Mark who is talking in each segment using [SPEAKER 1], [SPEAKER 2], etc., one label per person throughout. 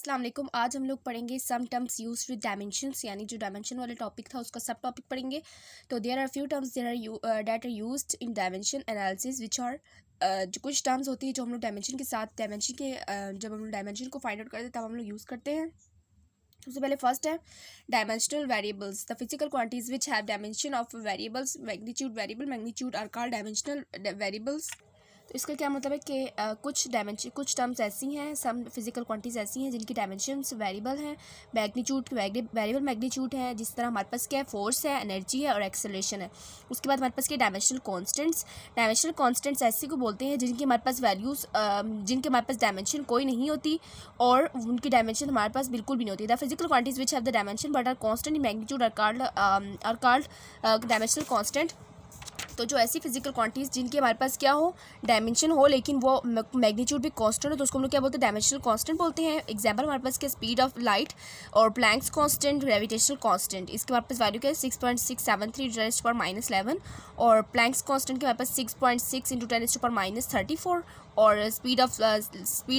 [SPEAKER 1] अस्सलाम वालेकुम। आज हम लोग पढ़ेंगे some terms used with dimensions, यानी जो डायमेंशन वाला टॉपिक था उसका सब टॉपिक पढ़ेंगे। तो there are few terms that are used in dimension analysis which are जो कुछ टर्म्स होती है जो हम लोग डायमेंशन के साथ जब हम लोग डायमेंशन को फाइंड आउट करते हैं तब हम लोग यूज़ करते हैं। सबसे पहले फर्स्ट है dimensional variables. The physical quantities which have dimension of variables magnitude variable magnitude are called dimensional variables. तो इसका क्या मतलब है कि कुछ टर्म्स ऐसी हैं, सम फिजिकल क्वांटिटीज ऐसी हैं जिनकी डायमेंशंस वेरिएबल हैं, वेरिएबल मैग्नीट्यूड है। जिस तरह हमारे पास क्या है, फोर्स है, एनर्जी है और एक्सेलरेशन है। उसके बाद हमारे पास क्या, डायमेंशनल कॉन्स्टेंट्स ऐसी को बोलते हैं जिनकी हमारे पास वैल्यूज़ जिनके हमारे पास डायमेंशन कोई नहीं होती और उनकी डायमेंशन हमारे पास बिल्कुल भी नहीं होती। The physical quantities which have the dimension but are constant in magnitude are called dimensional constant. तो जो ऐसी फिजिकल क्वांटिटीज़ जिनकी हमारे पास क्या हो, डायमेंशन हो लेकिन वो मैग्नीट्यूड भी कांस्टेंट हो, तो उसको हम लोग क्या बोलते हैं, डायमेंशनल कांस्टेंट बोलते हैं। एग्जांपल हमारे पास क्या, स्पीड ऑफ लाइट और प्लैंक्स कांस्टेंट, ग्रेविटेशनल कांस्टेंट। इसके हमारे पास वैल्यू क्या है, 6.673 × 10⁻⁻11 और प्लैंक्स कांस्टेंट के हमारे पास 6.6 × 10⁻34 और स्पीड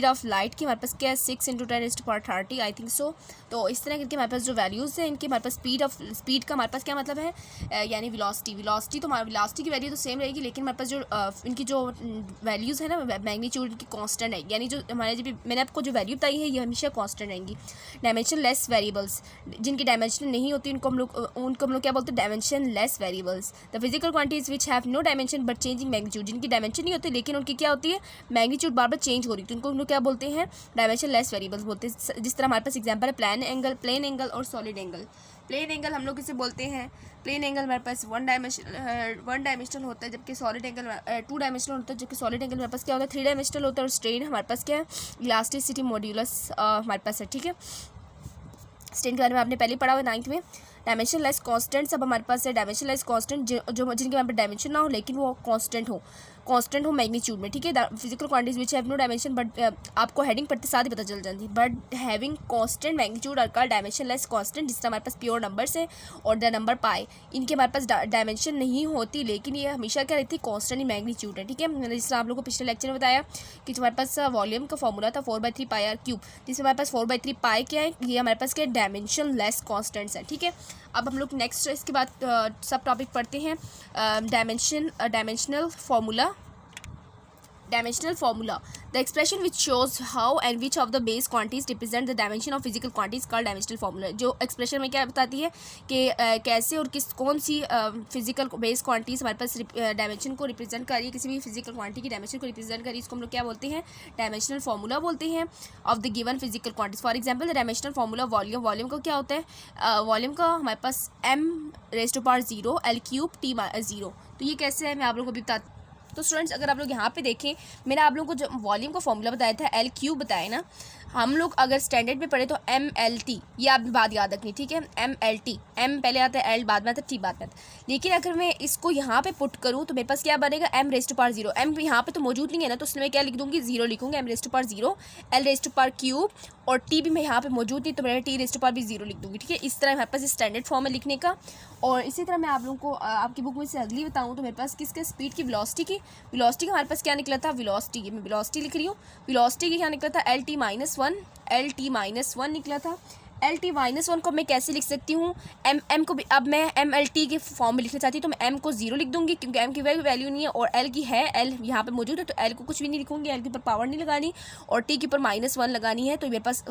[SPEAKER 1] ऑफ लाइट की हमारे पास क्या है, 6 × 10⁻30 आई थिंक सो। तो इस तरह करके हमारे पास जो वैल्यूज़ हैं इनके हमारे पास स्पीड का हमारे पास क्या मतलब है, यानी वेलोसिटी तो हमारी वेलोसिटी की वैल्यू तो सेम रहेगी लेकिन हमारे पास जो इनकी जो वैल्यूज़ है ना, मैग्नीट्यूड इनकी कांस्टेंट है, यानी जो हमारे जब मैंने आपको जो वैल्यू बताई है ये हमेशा कांस्टेंट रहेंगी। डायमेंशन लेस वेरिएबल्स, जिनकी डायमेंशन नहीं होती उनको हम लोग क्या बोलते हैं, dimensionless variables. The physical quantities which have no dimension but changing magnitude, जिनकी डायमेंशन नहीं होती लेकिन उनकी क्या होती है, मैग्नीट्यूड बार बार चेंज हो रही है, तो उनको हम लोग क्या बोलते हैं, डायमेंशन लेस वेरिएबल्स बोलते हैं। जिस तरह हमारे पास एग्जांपल है प्लेन एंगल और सॉलिड एंगल। प्लेन एंगल हम लोग इसे बोलते हैं, प्लेन एंगल हमारे पास वन डायमेंशनल होता है जबकि सॉलिड एंगल 2 डायमेंशनल होता है, जबकि सॉलिड एंगल हमारे पास क्या होता है, 3 डायमेंशनल होता है। और स्ट्रेन हमारे पास क्या है, इलास्टिसिटी मॉड्यूलस हमारे पास है, ठीक है। स्ट्रेन के बारे में आपने पहले पढ़ा हुआ 9th में। डायमेंशन लेस कॉन्स्टेंट्स, अब हमारे पास है डायमेंशन लेस कॉन्स्टेंट जो जिनके हमारे पास डायमेंशन ना हो लेकिन वो कांस्टेंट हो मैग्नीट्यूड में, ठीक है। Physical quantities which have no dimension but आपको हेडिंग पढ़ते साथ ही पता चल जाती है, but having constant magnitude are called dimensionless constant. जिससे हमारे पास प्योर नंबर्स है और द नंबर पाई, इनके हमारे पास डायमेंशन नहीं होती लेकिन ये हमेशा क्या रहती है, कांस्टेंट इन मैग्नीट्यूड है, ठीक है। मैंने जिस तरह आप लोगों को पिछले लेक्चर में बताया कि जो हमारे पास वॉल्यूम का फॉर्मूला था 4/3 πr3, जिसमें हमारे पास 4/3 पाई क्या है, ये हमारे पास क्या डायमेंशन लेस कॉन्स्टेंट्स है, ठीक है। अब हम लोग नेक्स्ट इसके बाद सब टॉपिक पढ़ते हैं, dimensional formula. The expression which shows how and which of the base quantities represent the dimension of physical quantities called dimensional formula. जो एक्सप्रेशन में क्या बताती है कि कैसे और कौन सी फिजिकल बेस क्वांटिटीज हमारे पास डायमेंशन को रिप्रेजेंट कर रही है, किसी भी फिजिकल क्वांटिटी की डायमेंशन को रिप्रेजेंट कर रही है, इसको हम लोग क्या बोलते हैं, डायमेंशनल फार्मूला बोलते हैं of the given physical quantities. For example the dimensional formula volume का क्या होता है, वॉल्यूम का हमारे पास m⁻⁻0 L³ T⁻0। तो ये कैसे है मैं आप लोगों को भी बता। तो स्टूडेंट्स अगर आप लोग यहाँ पे देखें, मैंने आप लोगों को जो वॉल्यूम का फॉर्मूला बताया था L³ बताया ना, हम लोग अगर स्टैंडर्ड में पढ़े तो MLT, ये आप बात याद रखनी, ठीक है। MLT, M पहले आता है, L बाद में आता है, T बाद में आता है। लेकिन अगर मैं इसको यहाँ पे पुट करूँ तो मेरे पास क्या बनेगा, m⁻⁻0। m यहाँ पे तो मौजूद नहीं है ना, तो इसलिए मैं क्या लिख दूँगी, 0 लिखूँगी, m⁻⁻0 L⁻³ और T भी मैं यहाँ पे मौजूद नहीं तो मैं T⁻ भी 0 लिख दूँगी, ठीक है। इस तरह हमारे पास स्टैंडर्ड फॉर्म है लिखने का। और इसी तरह मैं आप लोगों को आपकी बुक में से अगली बताऊँ तो मेरे पास किसके, स्पीड की वेलोसिटी का हमारे पास क्या निकला था, वेलोसिटी, मैं वेलोसिटी लिख रही हूँ, वेलोसिटी की क्या निकला था, LT-1 निकला था। LT-1 को मैं कैसे लिख सकती हूँ, m को भी, अब मैं MLT के फॉर्म में लिखना चाहती हूँ तो मैं m को 0 लिख दूंगी क्योंकि m की वैल्यू नहीं है और l की है, l यहाँ पे मौजूद है तो l को कुछ भी नहीं लिखूंगी, l के ऊपर पावर नहीं लगानी और t के ऊपर -1 लगानी है। तो मेरे पास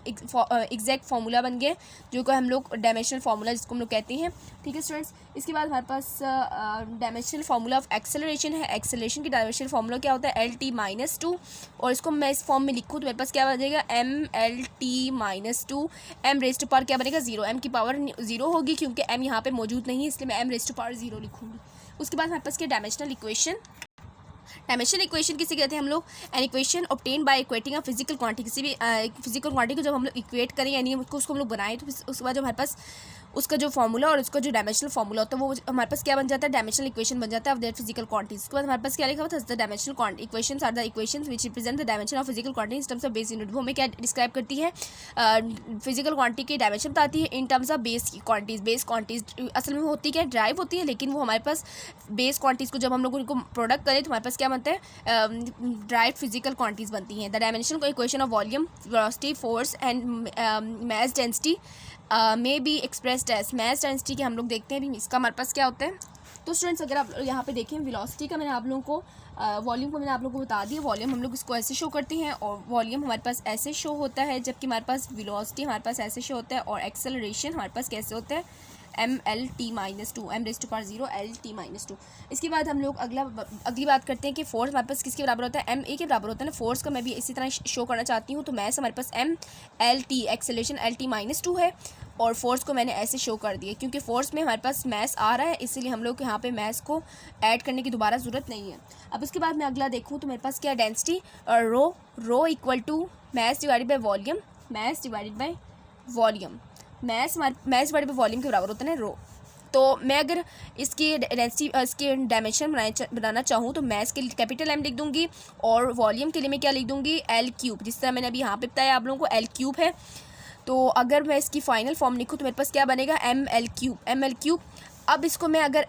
[SPEAKER 1] एग्जैक्ट फार्मूला बन गया जो को हम लोग डायमेंशनल फार्मूला जिसको हम लोग कहते हैं, ठीक है स्टूडेंट्स। इसके बाद हमारे पास डायमेंशनल फार्मूला ऑफ एक्सेलरेशन है। एक्सेलरेशन की डायमेंशनल फार्मूला क्या होता है, LT-2, और इसको मैं इस फॉर्म में लिखूँ तो मेरे पास क्या बनेगा, MLT-2, m⁻⁻ क्या बनेगा, 0, m की पावर 0 होगी क्योंकि m यहाँ पे मौजूद नहीं है इसलिए मैं m⁻⁻0 लिखूँगी। उसके बाद हमारे पास क्या, डायमेंशनल इक्वेशन किसे कहते हैं हम लोग, an equation obtain bye equating a physical quantity. किसी भी फिजिकल क्वांटिटी को जब हम लोग इक्वेट करें यानी उसको हम लोग बनाएं तो उसके बाद जो हमारे पास उसका जो फॉर्मूला और उसका जो डायमेंशनल फॉर्मूला होता है वो हमारे पास क्या बन जाता है, डायमेंशनल इक्वेशन बन जाता है ऑफ दैट फिजिकल क्वांटिटीज। उसके बाद हमारे पास क्या लिखा हुआ था, the dimensional equations are the equations which represent the dimension of physical quantity in terms of base unit. वो हमें क्या डिस्क्राइब करती है, फिजिकल क्वांटिटी की डायमेंशन बताती है इन terms of base quantities. Base quantities असल में होती क्या, ड्राइव होती है, लेकिन वो हमारे पास बेस क्वांटिटीज को जब हम लोग उनको प्रोडक्ट करें तो हमारे पास क्या बनता है, ड्राइव फिजिकल क्वांटिटीज बनती हैं। The dimensional equation of volume, velocity, force and mass density may be expressed as mass density के हम लोग देखते हैं भी इसका हमारे पास क्या होता है। तो स्टूडेंट्स अगर आप यहाँ पे देखें वेलोसिटी का मैंने आप लोगों को वॉल्यूम को मैंने आप लोगों को बता दिया। वॉल्यूम हम लोग इसको ऐसे शो करते हैं और वॉल्यूम हमारे पास ऐसे शो होता है, जबकि हमारे पास वेलोसिटी हमारे पास ऐसे शो होता है और एक्सेलरेशन हमारे पास कैसे होता है, m/t-2 m⁻⁻2 इसके बाद हम लोग अगली बात करते हैं कि फोर्स हमारे पास किसके बराबर होता है, ma के बराबर होता है ना। फोर्स का मैं भी इसी तरह शो करना चाहती हूँ। तो मैस हमारे पास m/l/t, एक्सेलरेशन l/t-2 है और फोर्स को मैंने ऐसे शो कर दिया क्योंकि फोर्स में हमारे पास मैस आ रहा है, इसीलिए हम लोग यहाँ पे मैस को ऐड करने की दोबारा ज़रूरत नहीं है। अब उसके बाद मैं अगला देखूँ तो मेरे पास क्या डेंसिटी और rho equal to mass divided by volume, mass divided by volume. Mass divided by volume के बराबर होता है ना रो। तो मैं अगर इसकी डेंसिटी इसके डायमेंशन बनाना चाहूँ तो मैस के लिए कैपिटल M लिख दूँगी और वॉल्यूम के लिए मैं क्या लिख दूँगी, L3। जिस तरह मैंने अभी यहाँ पे बताया आप लोगों को L3 है। तो अगर मैं इसकी फाइनल फॉर्म लिखूँ तो मेरे पास क्या बनेगा, ML3। अब इसको मैं अगर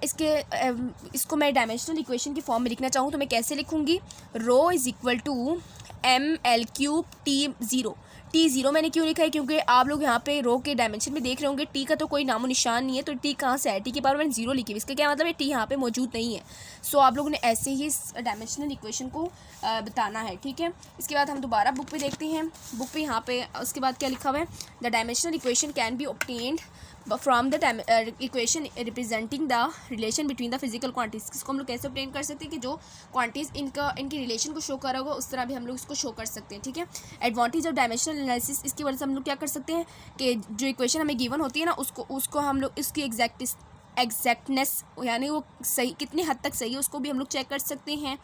[SPEAKER 1] इसको मैं डायमेंशनल इक्वेशन की फॉर्म में लिखना चाहूँ तो मैं कैसे लिखूँगी, रो is equal to ML3 T0 मैंने क्यों लिखा है, क्योंकि आप लोग यहाँ पे रो के डायमेंशन में देख रहे होंगे टी का तो कोई नामो निशान नहीं है। तो टी कहाँ से है, टी के पावर मैंने 0 लिखी है, इसका क्या मतलब है टी यहाँ पे मौजूद नहीं है। सो आप लोगों ने ऐसे ही इस डायमेंशनल इक्वेशन को बताना है, ठीक है। इसके बाद हम दोबारा बुक पे देखते हैं। बुक पे यहाँ पे उसके बाद क्या लिखा हुआ है, the dimensional equation can be obtained from the equation representing the relation between the physical quantities. इसको हम लोग कैसे ऑब्टेन कर सकते हैं कि जो क्वांटिटीज इनकी रिलेशन को शो कर रहा होगा उस तरह भी हम लोग इसको शो कर सकते हैं, ठीक है। एडवांटेज ऑफ डायमेंशनल एनालिसिस, इसकी वजह से हम लोग क्या कर सकते हैं कि जो इक्वेशन हमें गिवन होती है ना उसको हम लोग इसकी एग्जैक्टनेस यानी वो सही कितनी हद तक सही है उसको भी हम लोग चेक कर सकते हैं।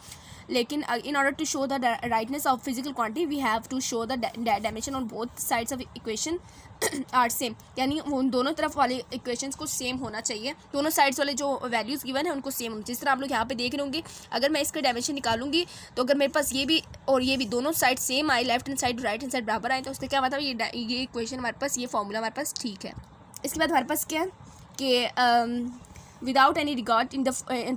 [SPEAKER 1] लेकिन in order to show the rightness of physical quantity we have to show the dimension on both sides of equation are same, यानी उन दोनों तरफ वाले इक्वेशंस को सेम होना चाहिए। दोनों साइड्स वाले जो वैल्यूज़ गिवन है उनको सेम, जिस तरह आप लोग यहाँ पे देख रहे होंगे। अगर मैं इसका डायमेंशन निकालूंगी तो अगर मेरे पास ये भी और ये भी दोनों साइड सेम आए, left hand side right hand side बराबर आए, तो उसका क्या मतलब ये इक्वेशन हमारे पास, ये फॉर्मूला हमारे पास ठीक है। इसके बाद हमारे पास क्या है कि without any regard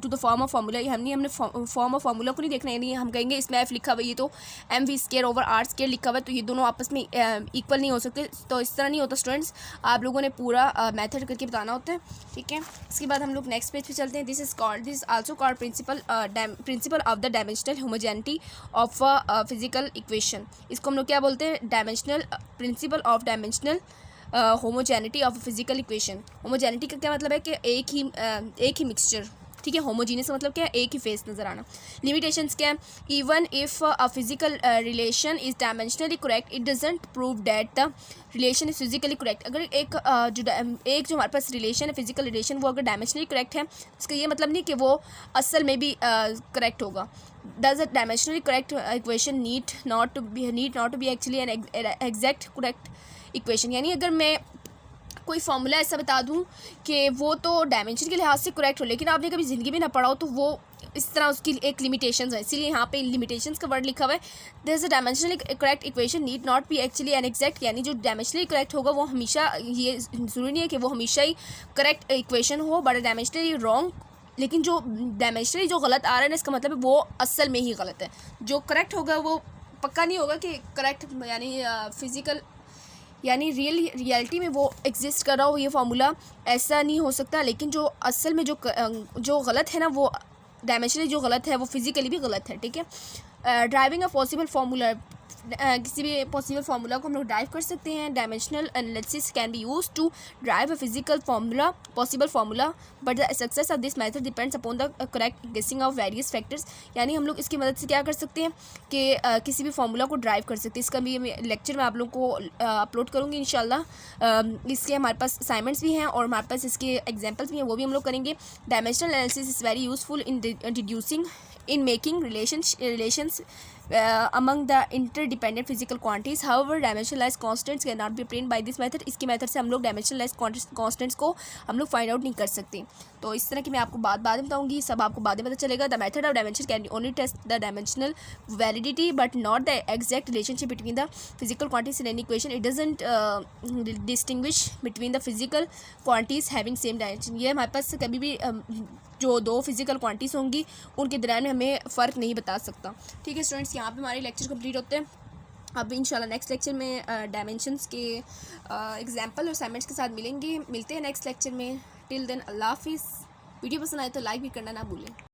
[SPEAKER 1] to the form of formula, हमने फॉर्म ऑफ फार्मूला को नहीं देखना है, यानी हम कहेंगे इसमें एफ लिखा हुआ है ये तो mv²/r² लिखा हुआ है, तो ये दोनों आपस में इक्वल नहीं हो सकते। तो इस तरह नहीं होता स्टूडेंट्स, आप लोगों ने पूरा मेथड करके बताना होता है, ठीक है। इसके बाद हम लोग नेक्स्ट पेज पे चलते हैं। This also called principle of the dimensional homogeneity of physical equation. इसको हम लोग क्या बोलते हैं, dimensional principle of dimensional homogeneity of physical equation. Homogeneity का क्या मतलब है कि एक ही मिक्सचर, ठीक है। होमोजीनियस का मतलब क्या है, एक ही फेस नज़र आना। लिमिटेशंस क्या है, even if a physical relation is dimensionally correct it doesn't prove that the relation is physically correct. अगर एक जो हमारे पास रिलेशन है, फिजिकल रिलेशन, वो अगर डायमेंशनली करेक्ट है उसका ये मतलब नहीं कि वो असल में भी करेक्ट होगा। Does a dimensionally correct equation need not to be actually an exact correct equation. यानी अगर मैं कोई फॉर्मूला ऐसा बता दूं कि वो तो डायमेंशन के लिहाज से करेक्ट हो, लेकिन आपने कभी ज़िंदगी में ना पढ़ा हो तो वो इस तरह उसकी एक लिमिटेशंस है, इसीलिए यहाँ पे लिमिटेशंस का वर्ड लिखा हुआ है। There is a dimensionally correct equation need not be actually an exact, यानी जो डायमेंशनली करेक्ट होगा वो हमेशा, ये ज़रूरी नहीं है कि वो हमेशा ही करेक्ट इक्वेशन हो, बट डायमेंशनली रॉन्ग। लेकिन जो डायमेंशनली जो गलत आ रहा है ना, इसका मतलब है वो असल में ही गलत है। जो करेक्ट होगा वो पक्का नहीं होगा कि करेक्ट, यानी फिज़िकल यानी रियलिटी में वो एग्जिस्ट कर रहा हो ये फार्मूला, ऐसा नहीं हो सकता। लेकिन जो असल में जो गलत है ना, वो डायमेंशनली जो गलत है वो फिज़िकली भी गलत है, ठीक है। ड्राइविंग अ पॉसिबल फार्मूला, किसी भी पॉसिबल फार्मूला को हम लोग ड्राइव कर सकते हैं। Dimensional analysis can be use to derive a physical formula possible formula, but the success of this method depends upon the correct guessing of various factors. यानी हम लोग इसकी मदद से क्या कर सकते हैं कि किसी भी फार्मूला को ड्राइव कर सकते हैं। इसका भी लेक्चर मैं आप लोग को अपलोड करूँगी इंशाल्लाह। इसके हमारे पास असाइनमेंट्स भी हैं और हमारे पास इसके एग्जाम्पल्स भी हैं, वो भी हम लोग करेंगे। Dimensional analysis is very useful in deducing in making relations among the interdependent physical quantities. However, dimensionless constants cannot be obtained by this method. इसकी मेथड से हम लोग dimensionless constants को हम लोग फाइंड आउट नहीं कर सकते. तो इस तरह की मैं आपको बाद में बताऊंगी, सब आपको बाद में पता चलेगा. The method of dimension can only test the dimensional validity but not the exact relationship between the physical quantities in any equation. It doesn't distinguish between the physical quantities having same dimension. ये हमारे पास कभी भी जो दो physical quantities होंगी उनके दरमियान में हमें फ़र्क नहीं बता सकता. ठीक है स्टूडेंट्स, यहाँ पे हमारे लेक्चर कंप्लीट होते हैं. अब इंशाल्लाह नेक्स्ट लेक्चर में डायमेंशंस के एग्जांपल और असाइनमेंट्स के साथ मिलते हैं नेक्स्ट लेक्चर में. टिल देन अल्लाह हाफिज़. वीडियो पसंद आए तो लाइक भी करना ना भूलें.